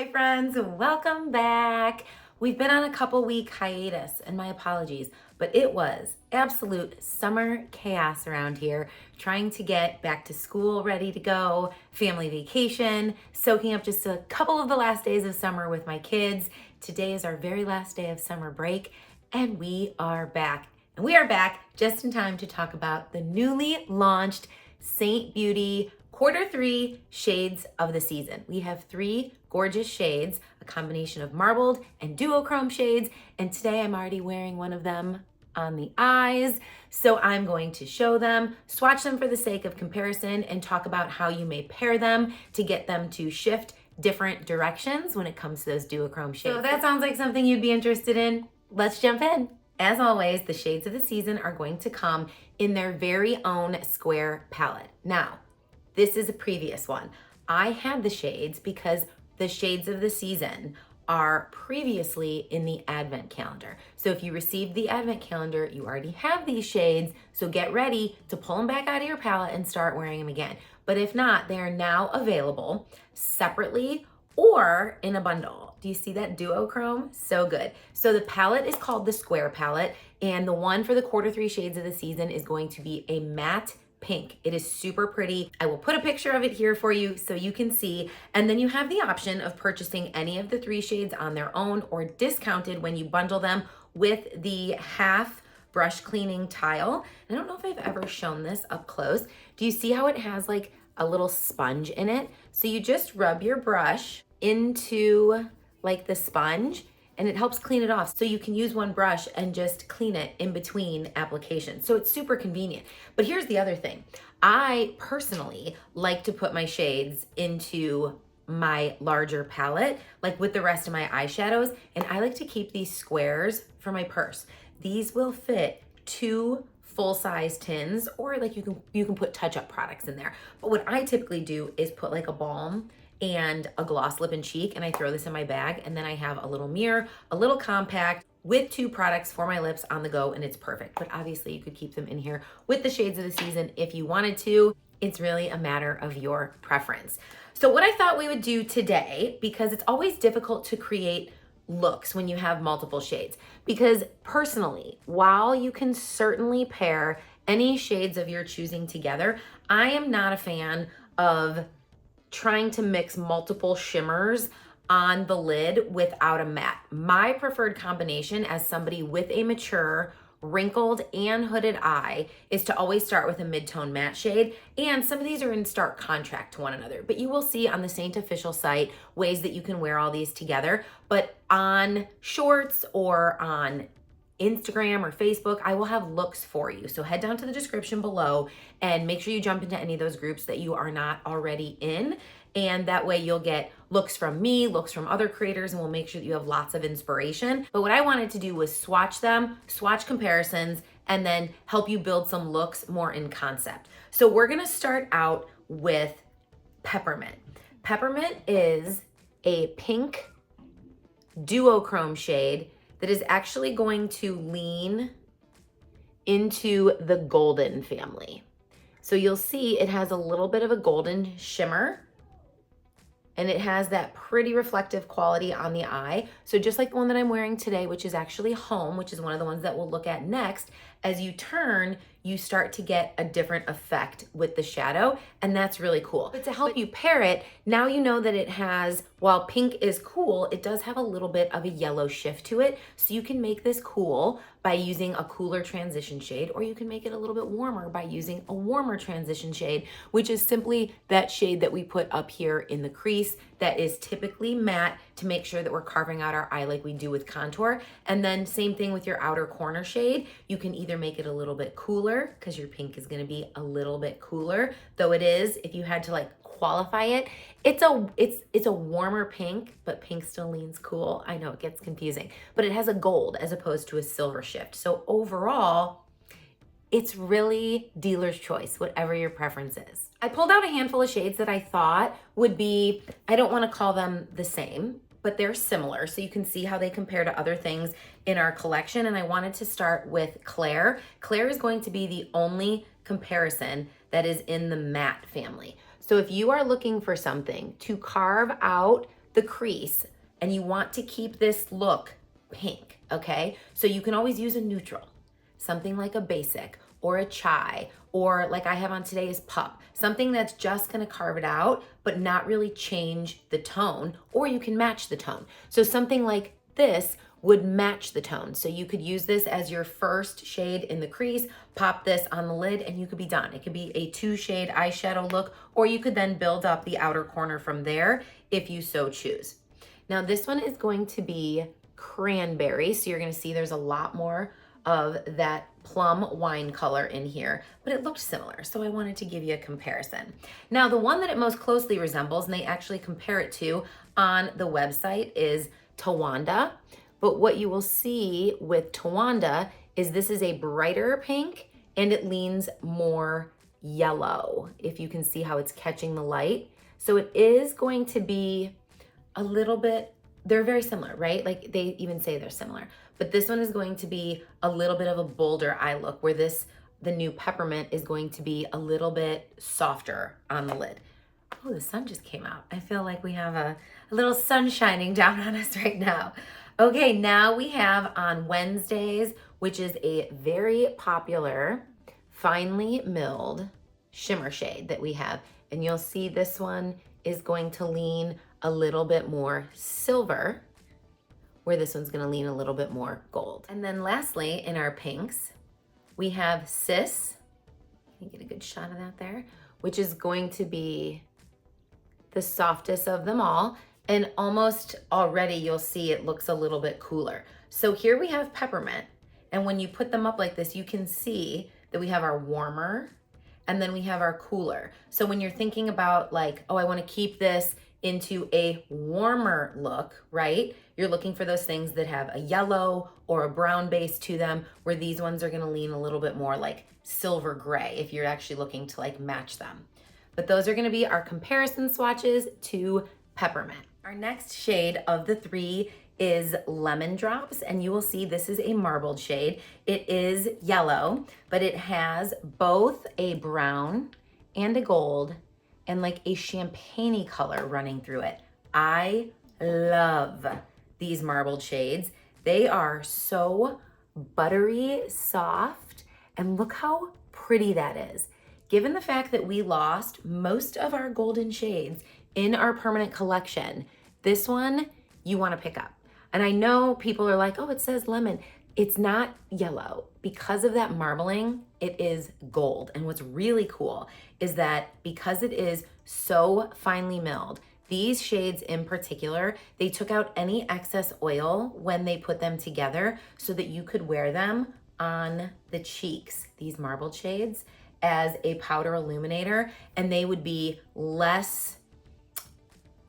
Hi friends, welcome back. We've been on a couple week hiatus and my apologies, but it was absolute summer chaos around here, trying to get back to school ready to go, family vacation, soaking up just a couple of the last days of summer with my kids. Today is our very last day of summer break and we are back. And we are back just in time to talk about the newly launched Seint Beauty Q3 shades of the season. We have 3 gorgeous shades, a combination of marbled and duochrome shades, and today I'm already wearing one of them on the eyes. So I'm going to show them, swatch them for the sake of comparison, and talk about how you may pair them to get them to shift different directions when it comes to those duochrome shades. So if that sounds like something you'd be interested in, let's jump in. As always, the shades of the season are going to come in their very own square palette. Now, this is a previous one. I had the shades because the shades of the season are previously in the advent calendar. So if you received the advent calendar, you already have these shades, so get ready to pull them back out of your palette and start wearing them again. But if not, they are now available separately or in a bundle. Do you see that duochrome? So good. So the palette is called the Square Palette, and the one for the Q3 shades of the season is going to be a matte pink. It is super pretty. I will put a picture of it here for you so you can see. And then you have the option of purchasing any of the 3 shades on their own or discounted when you bundle them with the half brush cleaning tile. I don't know if I've ever shown this up close. Do you see how it has like a little sponge in it? So you just rub your brush into like the sponge and it helps clean it off. So you can use one brush and just clean it in between applications. So it's super convenient. But here's the other thing. I personally like to put my shades into my larger palette, like with the rest of my eyeshadows. And I like to keep these squares for my purse. These will fit 2 full-size tins, or like you can put touch-up products in there. But what I typically do is put like a balm and a gloss lip and cheek, and I throw this in my bag, and then I have a little mirror, a little compact with 2 products for my lips on the go, and it's perfect. But obviously you could keep them in here with the shades of the season if you wanted to. It's really a matter of your preference. So what I thought we would do today, because it's always difficult to create looks when you have multiple shades, because personally, while you can certainly pair any shades of your choosing together, I am not a fan of trying to mix multiple shimmers on the lid without a matte. My preferred combination as somebody with a mature, wrinkled, and hooded eye is to always start with a mid-tone matte shade, and some of these are in stark contrast to one another, but you will see on the Seint official site ways that you can wear all these together. But on shorts or on Instagram or Facebook, I will have looks for you. So head down to the description below and make sure you jump into any of those groups that you are not already in. And that way you'll get looks from me, looks from other creators, and we'll make sure that you have lots of inspiration. But what I wanted to do was swatch them, swatch comparisons, and then help you build some looks more in concept. So we're gonna start out with Peppermint. Peppermint is a pink duochrome shade that is actually going to lean into the golden family. So you'll see it has a little bit of a golden shimmer, and it has that pretty reflective quality on the eye. So just like the one that I'm wearing today, which is actually Home, which is one of the ones that we'll look at next, as you turn, you start to get a different effect with the shadow, and that's really cool. But to help you pair it, now you know that it has, while pink is cool, it does have a little bit of a yellow shift to it, so you can make this cool by using a cooler transition shade, or you can make it a little bit warmer by using a warmer transition shade, which is simply that shade that we put up here in the crease that is typically matte to make sure that we're carving out our eye like we do with contour. And then same thing with your outer corner shade. You can either make it a little bit cooler, because your pink is gonna be a little bit cooler, though it is, if you had to like qualify it, it's a warmer pink, but pink still leans cool. I know it gets confusing, but it has a gold as opposed to a silver shift. So overall, it's really dealer's choice, whatever your preference is. I pulled out a handful of shades that I thought would be, I don't want to call them the same, but they're similar, so you can see how they compare to other things in our collection. And I wanted to start with Claire. Claire is going to be the only comparison that is in the matte family. So if you are looking for something to carve out the crease and you want to keep this look pink, okay? So you can always use a neutral, something like a basic or a chai, or like I have on today is pup, something that's just gonna carve it out, but not really change the tone, or you can match the tone. So something like this would match the tone. So you could use this as your first shade in the crease, pop this on the lid, and you could be done. It could be a 2-shade eyeshadow look, or you could then build up the outer corner from there if you so choose. Now this one is going to be cranberry. So you're gonna see there's a lot more of that plum wine color in here, but it looked similar. So I wanted to give you a comparison. Now the one that it most closely resembles, and they actually compare it to on the website, is Tawanda. But what you will see with Tawanda is this is a brighter pink and it leans more yellow, if you can see how it's catching the light. So it is going to be a little bit, they're very similar, right? Like they even say they're similar, but this one is going to be a little bit of a bolder eye look, where the new peppermint is going to be a little bit softer on the lid. Oh, the sun just came out. I feel like we have a little sun shining down on us right now. Okay, now we have on Wednesdays, which is a very popular finely milled shimmer shade that we have. And you'll see this one is going to lean a little bit more silver, where this one's gonna lean a little bit more gold. And then lastly, in our pinks, we have Sis. Can you get a good shot of that there? Which is going to be the softest of them all. And almost already you'll see it looks a little bit cooler. So here we have peppermint. And when you put them up like this, you can see that we have our warmer and then we have our cooler. So when you're thinking about like, oh, I wanna keep this into a warmer look, right? You're looking for those things that have a yellow or a brown base to them, where these ones are gonna lean a little bit more like silver gray if you're actually looking to like match them. But those are gonna be our comparison swatches to peppermint. Our next shade of the 3 is Lemon Drops, and you will see this is a marbled shade. It is yellow, but it has both a brown and a gold and like a champagne-y color running through it. I love these marbled shades. They are so buttery soft, and look how pretty that is. Given the fact that we lost most of our golden shades in our permanent collection, this one you want to pick up. And I know people are like, oh, it says lemon. It's not yellow. Because of that marbling, it is gold. And what's really cool is that because it is so finely milled, these shades in particular, they took out any excess oil when they put them together so that you could wear them on the cheeks, these marbled shades, as a powder illuminator, and they would be less,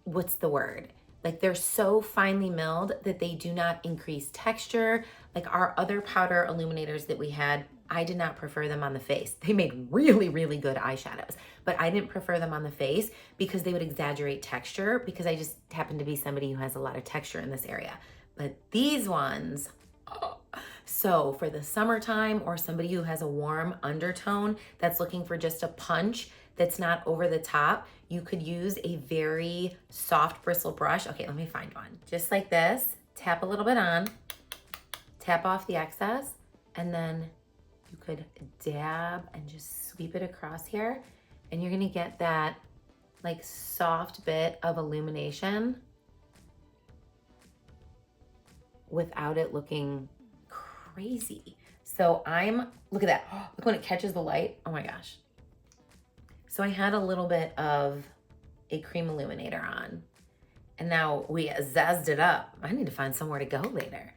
what's the word? Like they're so finely milled that they do not increase texture. Like our other powder illuminators that we had, I did not prefer them on the face. They made really, really good eyeshadows, but I didn't prefer them on the face because they would exaggerate texture, because I just happen to be somebody who has a lot of texture in this area. But these ones, oh. So for the summertime, or somebody who has a warm undertone that's looking for just a punch that's not over the top, you could use a very soft bristle brush. Okay, let me find one. Just like this, tap a little bit on, tap off the excess, and then you could dab and just sweep it across here, and you're gonna get that like soft bit of illumination without it looking crazy. So look at that. Oh, look when it catches the light. Oh my gosh. So I had a little bit of a cream illuminator on, and now we zazzed it up. I need to find somewhere to go later.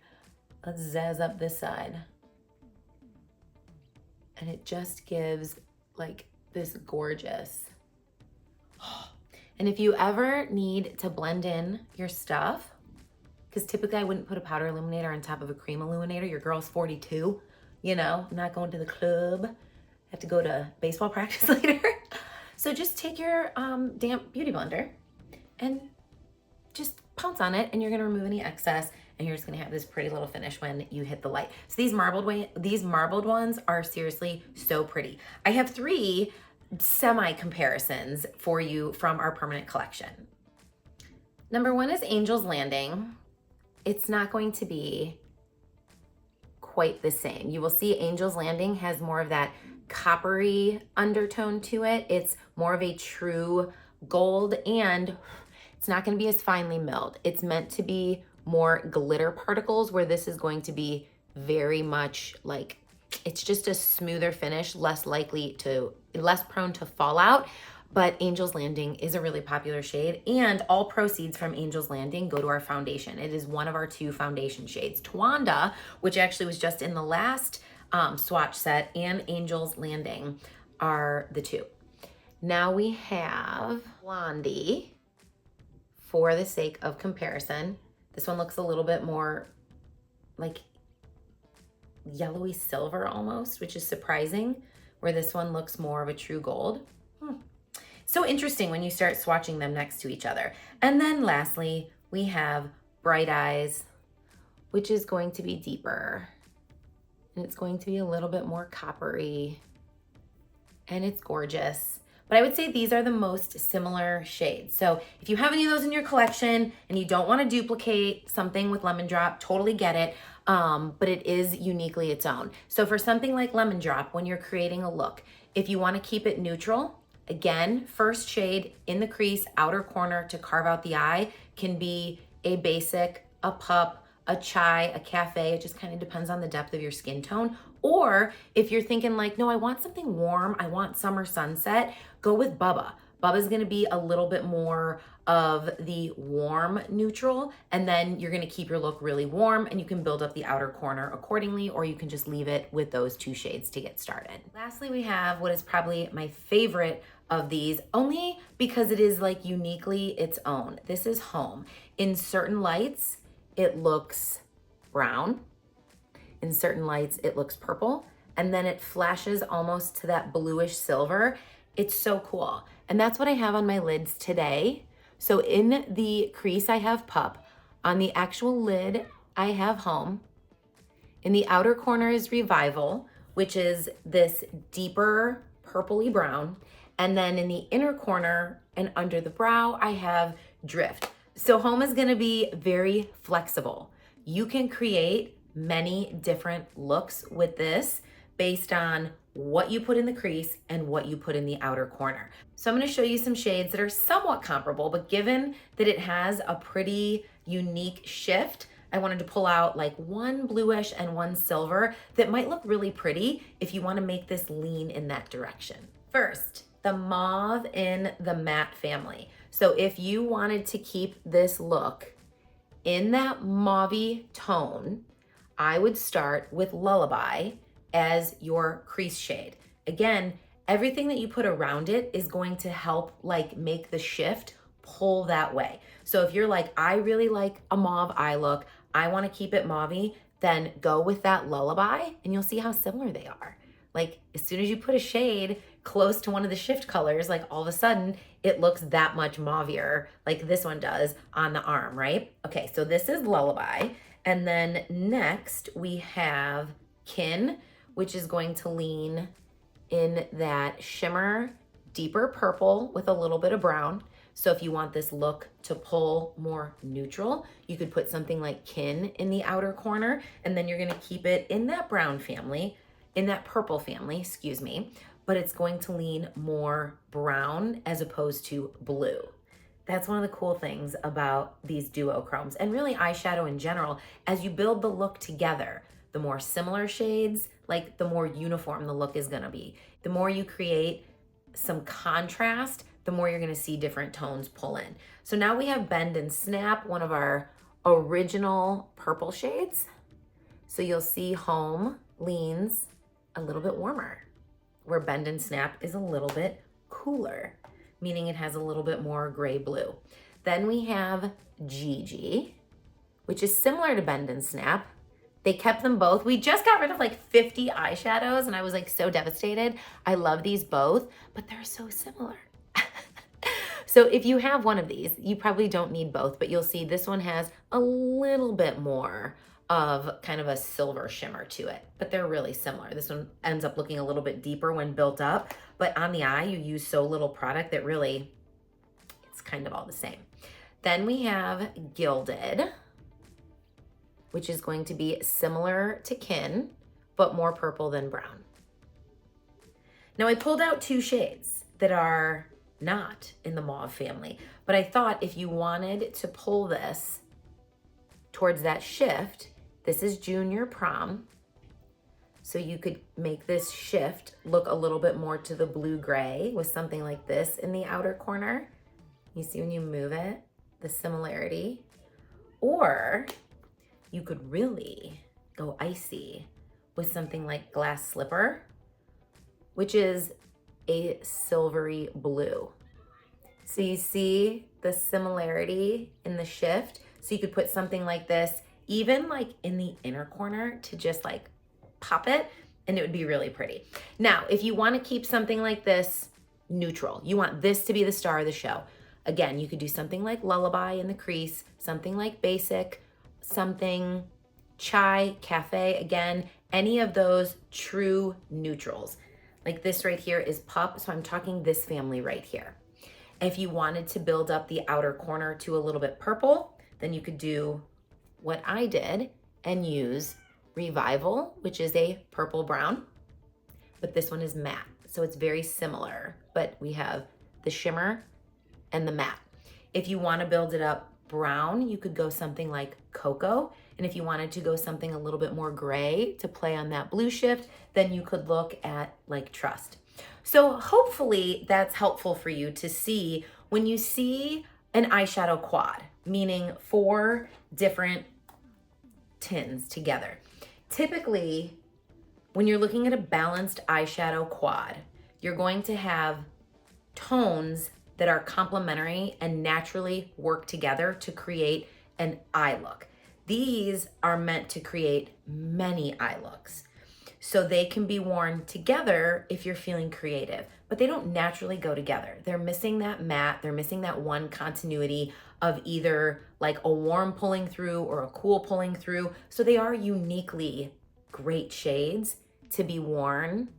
Let's zazz up this side. And it just gives like this gorgeous. And if you ever need to blend in your stuff, because typically I wouldn't put a powder illuminator on top of a cream illuminator. Your girl's 42, you know, I'm not going to the club. I have to go to baseball practice later. So just take your damp beauty blender and just pounce on it, and you're gonna remove any excess, and you're just gonna have this pretty little finish when you hit the light. So these marbled ones are seriously so pretty. I have 3 semi comparisons for you from our permanent collection. Number one is Angel's Landing. It's not going to be quite the same. You will see Angel's Landing has more of that coppery undertone to it. It's more of a true gold, and it's not going to be as finely milled. It's meant to be more glitter particles, where this is going to be very much like, it's just a smoother finish, less prone to fallout. But Angel's Landing is a really popular shade, and all proceeds from Angel's Landing go to our foundation. It is one of our 2 foundation shades. Twanda, which actually was just in the last swatch set, and Angel's Landing are the 2. Now we have Blondie, for the sake of comparison. This one looks a little bit more like yellowy silver almost, which is surprising, where this one looks more of a true gold. So interesting when you start swatching them next to each other. And then lastly, we have Bright Eyes, which is going to be deeper. And it's going to be a little bit more coppery. And it's gorgeous. But I would say these are the most similar shades. So if you have any of those in your collection and you don't want to duplicate something with Lemon Drop, totally get it. But it is uniquely its own. So for something like Lemon Drop, when you're creating a look, if you want to keep it neutral, again, first shade in the crease, outer corner to carve out the eye can be a basic, a pup, a chai, a cafe. It just kind of depends on the depth of your skin tone. Or if you're thinking like, no, I want something warm, I want summer sunset, go with Bubba. Bubba's gonna be a little bit more of the warm neutral, and then you're gonna keep your look really warm, and you can build up the outer corner accordingly, or you can just leave it with those 2 shades to get started. Lastly, we have what is probably my favorite of these, only because it is like uniquely its own. This is Home. In certain lights, it looks brown. In certain lights, it looks purple, and then it flashes almost to that bluish silver. It's so cool. And that's what I have on my lids today. So in the crease, I have Pup. On the actual lid, I have Home. In the outer corner is Revival, which is this deeper purpley brown. And then in the inner corner and under the brow, I have Drift. So Home is gonna be very flexible. You can create many different looks with this based on what you put in the crease and what you put in the outer corner. So I'm gonna show you some shades that are somewhat comparable, but given that it has a pretty unique shift, I wanted to pull out like one bluish and one silver that might look really pretty if you wanna make this lean in that direction. First, the mauve in the matte family. So if you wanted to keep this look in that mauvey tone, I would start with Lullaby as your crease shade. Again, everything that you put around it is going to help like make the shift pull that way. So if you're like, I really like a mauve eye look, I wanna keep it mauvey, then go with that Lullaby and you'll see how similar they are. Like as soon as you put a shade close to one of the shift colors, like all of a sudden it looks that much mauvier, like this one does on the arm, right? Okay, so this is Lullaby. And then next we have Kin, which is going to lean in that shimmer, deeper purple with a little bit of brown. So if you want this look to pull more neutral, you could put something like Kin in the outer corner, and then you're gonna keep it in that brown family, in that purple family, excuse me, but it's going to lean more brown as opposed to blue. That's one of the cool things about these duochromes and really eyeshadow in general. As you build the look together, the more similar shades, like the more uniform the look is gonna be. The more you create some contrast, the more you're gonna see different tones pull in. So now we have Bend and Snap, one of our original purple shades. So you'll see Home leans a little bit warmer, where Bend and Snap is a little bit cooler, meaning it has a little bit more gray blue. Then we have Gigi, which is similar to Bend and Snap. They kept them both. We just got rid of like 50 eyeshadows and I was like so devastated. I love these both, but they're so similar. So if you have one of these, you probably don't need both, but you'll see this one has a little bit more of kind of a silver shimmer to it, but they're really similar. This one ends up looking a little bit deeper when built up, but on the eye, you use so little product that really, it's kind of all the same. Then we have Gilded, which is going to be similar to Kin, but more purple than brown. Now I pulled out 2 shades that are not in the mauve family, but I thought if you wanted to pull this towards that shift, this is Junior Prom, so you could make this shift look a little bit more to the blue-gray with something like this in the outer corner. You see when you move it, the similarity. Or you could really go icy with something like Glass Slipper, which is a silvery blue. So you see the similarity in the shift. So you could put something like this, even like in the inner corner, to just like pop it, and it would be really pretty. Now, if you want to keep something like this neutral, you want this to be the star of the show. Again, you could do something like Lullaby in the crease, something like Basic, something Chai, Cafe, again, any of those true neutrals. Like this right here is Pup, so I'm talking this family right here. If you wanted to build up the outer corner to a little bit purple, then you could do what I did and use Revival, which is a purple brown, but this one is matte. So it's very similar, but we have the shimmer and the matte. If you want to build it up brown, you could go something like Cocoa. And if you wanted to go something a little bit more gray to play on that blue shift, then you could look at like Trust. So hopefully that's helpful for you to see when you see an eyeshadow quad, meaning 4 different tins together. Typically, when you're looking at a balanced eyeshadow quad, you're going to have tones that are complementary and naturally work together to create an eye look. These are meant to create many eye looks. So they can be worn together if you're feeling creative, but they don't naturally go together. They're missing that matte, they're missing that one continuity of either like a warm pulling through or a cool pulling through. So they are uniquely great shades to be worn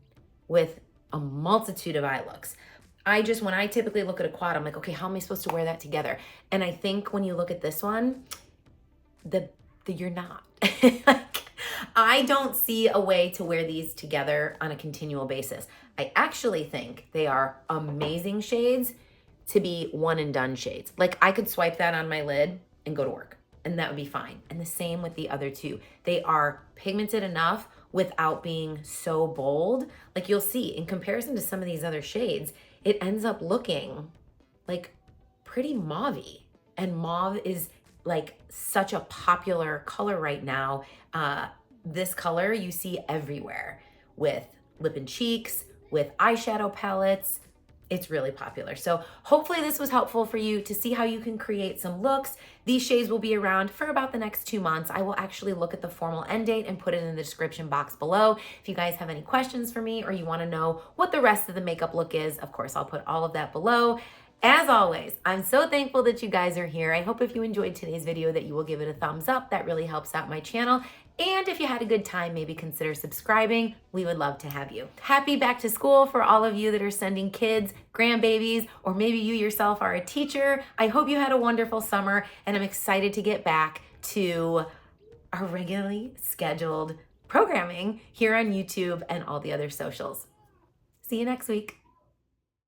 with a multitude of eye looks. When I typically look at a quad, I'm like, okay, how am I supposed to wear that together? And I think when you look at this one, you're not. Like, I don't see a way to wear these together on a continual basis. I actually think they are amazing shades to be one and done shades. Like I could swipe that on my lid and go to work and that would be fine. And the same with the other 2. They are pigmented enough without being so bold. Like you'll see in comparison to some of these other shades, it ends up looking like pretty mauve-y. And mauve is like such a popular color right now. This color you see everywhere with lip and cheeks, with eyeshadow palettes. It's really popular. So hopefully this was helpful for you to see how you can create some looks. These shades will be around for about the next 2 months. I will actually look at the formal end date and put it in the description box below. If you guys have any questions for me or you want to know what the rest of the makeup look is, of course, I'll put all of that below. As always, I'm so thankful that you guys are here. I hope if you enjoyed today's video that you will give it a thumbs up. That really helps out my channel. And if you had a good time, maybe consider subscribing. We would love to have you. Happy back to school for all of you that are sending kids, grandbabies, or maybe you yourself are a teacher. I hope you had a wonderful summer, and I'm excited to get back to our regularly scheduled programming here on YouTube and all the other socials. See you next week.